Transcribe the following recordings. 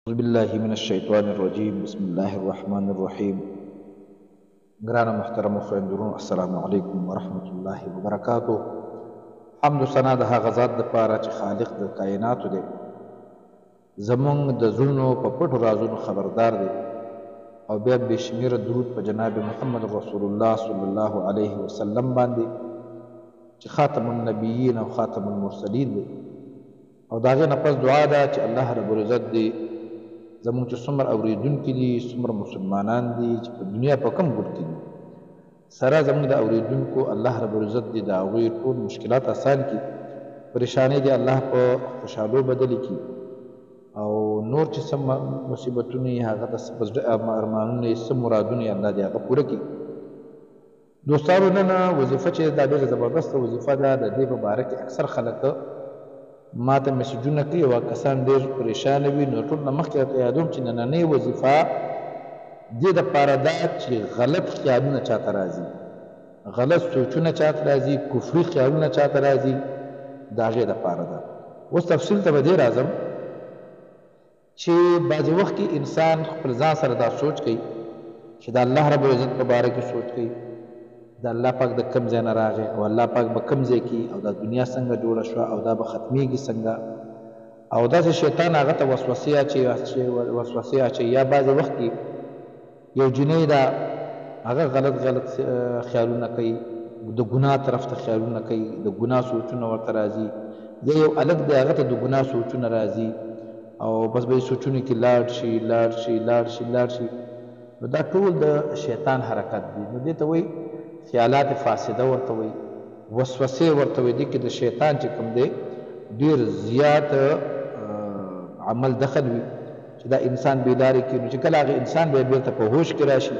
أعوذ بالله من الشيطان الرجيم بسم الله الرحمن الرحيم. گران محترم خویندرون السلام علیکم ورحمة الله وبرکاته. حمد و ثنا د هغه ذات دپاره چې خالق د کائناتو دی، زمونږ د زړونو په پټو رازونو خبردار دی، او بیا بېشمېره درود په جناب محمد رسول الله صلی الله علیه وسلم باندې چې خاتم النبیین او خاتم المرسلین دی. او د هغې نه پس دعا ده چې الله رب العزت دی زمونږ چې څومره اورېدونکي دي، څومره مسلمانان دي چې په دنیا په کوم ګوټ کې دي، سره زمونږ د اورېدونکو الله رب العزت دي د هغوی ټول مشکلات اسان کړي، پریشانۍ دي الله په خوشحالو بدلې کړي، او نور چې څه مصیبتونه یې هغه د ارمانونه یې څه مرادونه یې الله دې هغه پوره کړي. دوستانو نن وظیفه چې دا ډېره زبردسته وظیفه ده، د دې په باره کې اکثر خلک ما ته میسجونه کوي او کسان ډېر پریشانه وي. نو ټول نه مخکې راته یادوم چې نننۍ وظیفه دې دپاره ده چې غلط خیالونه چاته راځي، غلط سوچونه چاته راځي، کفري خیالونه چاته راځي، د هغې دپاره ده. اوس تفصیل ته به دې راځم چې بعضې وخت کې انسان خپل ځان سره دا سوچ کوي چې د الله رب العزت په باره کې سوچ کوي، د الله پاک د کم ځای نه راغی او الله پاک به کم ځای کې، او دا دنیا څنګه جوړه شوه او دا به ختمیږي څنګه، او داسې شیطان هغه ته وسوسې اچوي. یا بعضې وخت کې یو جنۍ ده هغه غلط خیالونه کوي، د ګناه طرف ته خیالونه کوي، د ګناه سوچونه ورته راځي، یا یو هلک دی هغه ته د ګناه سوچونه راځي، او بس به یې سوچونه کې لاړ شي. نو دا ټول د شیطان حرکت دی. نو دې ته وایي خیالات فاسده ورته وایي، وسوسې ورته وایي. دې کې د شیطان چې کوم دی ډېر زیات عمل دخل وي چې دا انسان بېلارې کړي. نو چې کله هغه انسان بیا بېرته په هوش کې راشي،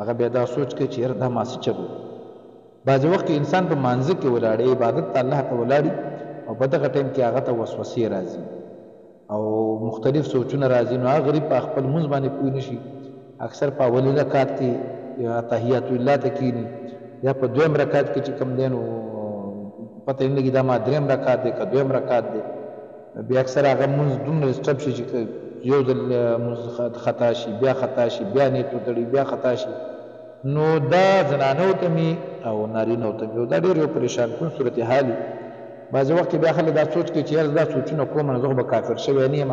هغه بیا دا سوچ کوي چې یاره دا ما څه چل و. بعضې وخت کې انسان په مانځه کې ولاړی، عبادت ته الله ته ولاړي، او په دغه ټایم کې هغه ته وسوسې راځي او مختلف سوچونه راځي. نو هغه غریب په خپل لمونځ باندې پوه نه شي، اکثر په اولي رکعت کې یا تحیات الله ته کښېني، یا په دویم رکعت کې چې کوم دی نو پته یې نه لګي دا ما دریم رکعت دی که دویم رکعت دی. بیا اکثر هغه لمونځ دومره ډسټرب شي چې یو ځل لمونځ خطا شي، بیا خطا شي، بیا نیت وتړي، بیا خطا شي. نو دا زنانو ته مې او نارینهو ته مې، دا ډېر یو پریشان کن صورتحال وي. بعضې وخت کې بیا خلک دا سوچ کوي چې یاره دا سوچونه کومه نو زه خو به کافر شوی نه یم.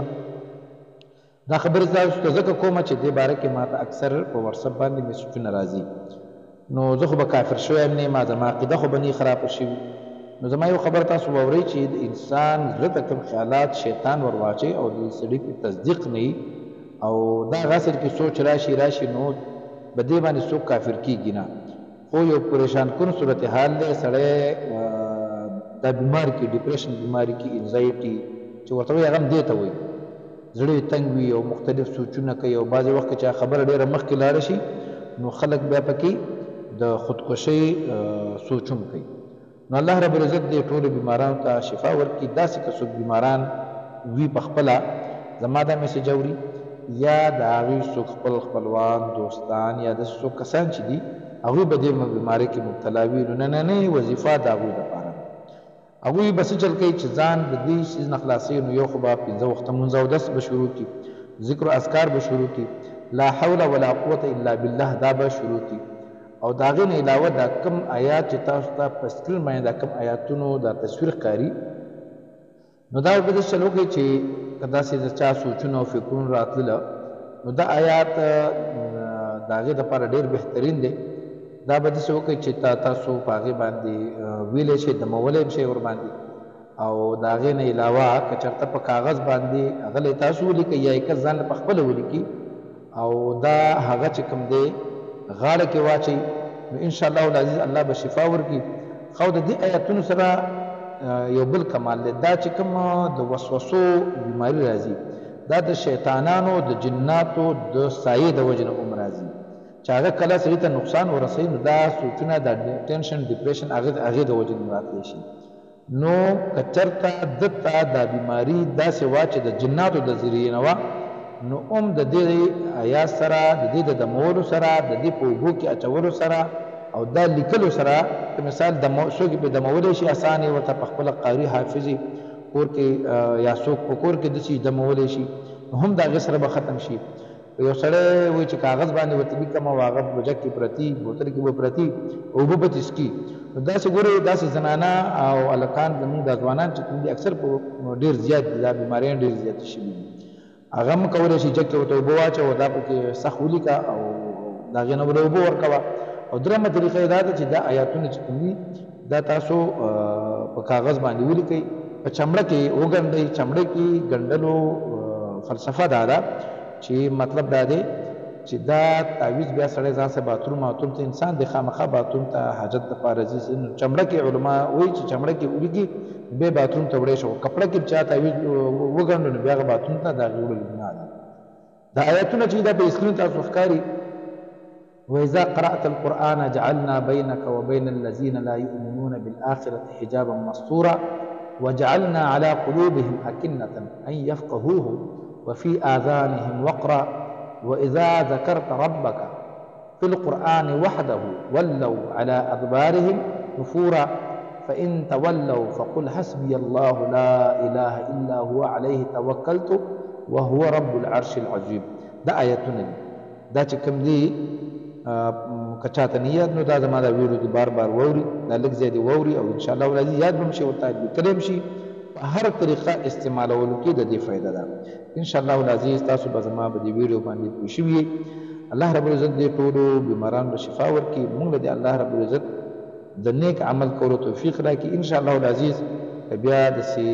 دا خبرې تاسو ته ځکه کومه چې دې باره کې ما ته اکثر په وټساپ باندې میسجونه راځي. نو زه خو به کافر شوی نه یم، زما عقیده خو به نه خرابه شوي. نو زما یو خبر تاسو واورئ چې د انسان زړه ته کوم خیالات شیطان ور واچوي او د سړي پې تصدیق نه وي، او دا هغه عصر کې سوچ راشي نو په دې باندې څوک کافر کېږي نه. خو یو پریشان کن صورتحال دی، سړی دا بیمار کې ډپریشن بیماري کې انزایټي چې ورته وایي هغه هم دې ته وایي، زړه یې تنګ وي او مختلف سوچونه کوي. او بعضې وخت چې خبره ډېره مخکې لاړه شي نو خلک بیا پکې د خودکشۍ سوچ هم کوي. نو الله رب العزت دې ټولو بیمارانو ته شفا ورکړي. داسې که څوک بیماران وي په خپله زما دا میسج اوري، یا د هغوی څوک خپل خپلوان دوستان یا داسې څوک کسان چې دي هغوی به دې بیمارۍ کې مبتلا وي، نو نننۍ وظیفه د هغوی دپاره هغوی به څه چل کوي چې ځان د دې څیز نه خلاصوي. نو یو خو به 15 وخته مونځ اودس به شروع کړي، ذکر و اذکار به شروع کړي، لا حول ولا قوة الا بالله دا به شروع کړي. او د هغې نه علاوه دا کم آیات چې تاسو ته په سکرین باندې دا کم آیاتونو دا تصویر ښکاري، نو دا به داسې چل وکړئ چې که داسې د چا سوچونه او فکرونه راتلله نو دا آیات د هغې دپاره ډېر بهترین دی. دا به داسې وکړئ چې تاسو په هغې باندې ویلی شئ، دمولی هم شئ ورباندې. او د هغې نه علاوه که چېرته په کاغذ باندې هغلی تاسو ولیکئ یا یې کس ځان له پخپله ولیکي، او دا هغه چې کوم دی غاړه کې واچئ، نو انشاءالله العزیز الله به شفا ورکړي. خو د دې آیاتونو سره یو بل کمال دی، دا چې کوم د وسوسو بیماري راځي دا د شیطانانو د جناتو د سایې د وجې نه هم راځي، چې هغه کله سړي ته نقصان ورسوي. نو دا سوچونه د ټینشن ډپریشن هغې د وجې نه راتلی شي. نو که چېرته ده ته دا بیماري داسې وه چې د جناتو د ذریعې نه وه، نو هم د دې آیات سره، د دې د دمولو سره، د دې په اوبو کې اچولو سره او دا لیکلو سره، که مثال څوک پې دمولی شي اسانې ورته په خپله قاري حافظي کور کې، یا څوک په کور کې داسې دمولی شي، هم د هغې سره به ختم شي. یو سړی وایي چې کاغذ باندې ورته لیکم او هغه بوجک کې پرتي بوتل کې به پرتي اوبه به څښي. نو داسې ګورئ داسې زنانه او هلکان زموږ دا ځوانان چې کوم دي اکثر په ډېر زیات دي، دا بیماریان ډېر زیاتې شوي دي. هغه هم کولی شي جګ کې ورته اوبه واچوه، دا پکې سخت ولیکه او د هغې نه به اوبه ورکوه. او درېیمه طریقه یې دا ده چې دا آیاتونه چې کوم دي دا تاسو په کاغذ باندې ولیکئ، په چمړه کې وګنډئ. چمړه کې ګنډلو فلسفه دا ده چې مطلب دا دی چې دا تعویض بیا سړی ځان سره باتروم ته انسان د خامخا باتروم ته حاجت دپاره ځي. چمړه کې علما وایي چې چمړه کې ولیکي بیا باتروم ته وړی شو. کپړه کې چا تعویض وګنډو نو بیا هغه باتروم ته د هغې وړل ګناه ده. دا آیتونه چې دا په اسکرین تاسو ښکاري وإذا قرأت القرآن جعلنا بينك وبين الذين لا يؤمنون بالآخرة حجابا مستورا وجعلنا على قلوبهم أكنة أن يفقهوه وفي آذانهم وقرا وإذا ذكرت ربك في القرآن وحده ولوا على أدبارهم نفورا فإن تولوا فقل حسبي الله لا إله إلا هو عليه توكلت وهو رب العرش العظيم. دا آیتونه دي دا چې کوم دي که چاته نه یاد نو دا زما دا ویډیو دي بار بار واوري، دا لږ ځای دې واوري او انشاءالله العزیز یاد به م شي ورته لیکلی هم شي. په هر طریقه استعمالولو کې د دې فایده ده. انشاءالله العزیز تاسو به زما په دې ویډیو باندې پوه شوي یئ. الله رب العزت دې ټولو بیمارانو ته شفا ورکړي، موږ له دې الله رب العزت د نیک عمل کولو توفیق راکړي. انشاءالله العزیز بیا داسې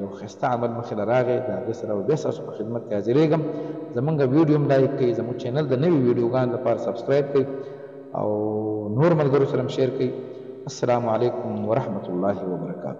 یو ښایسته عمل مخې له راغی د هغې سره بیا ستاسو په خدمت کې حاضرېږم. زمونږ ویډیو هم لایک کړئ، زموږ چینل د نوي ویډیوګانو لپاره سبسکرایب کړئ او نور ملګرو سره هم شیر کړئ. السلام علیکم ورحمة الله وبرکاته.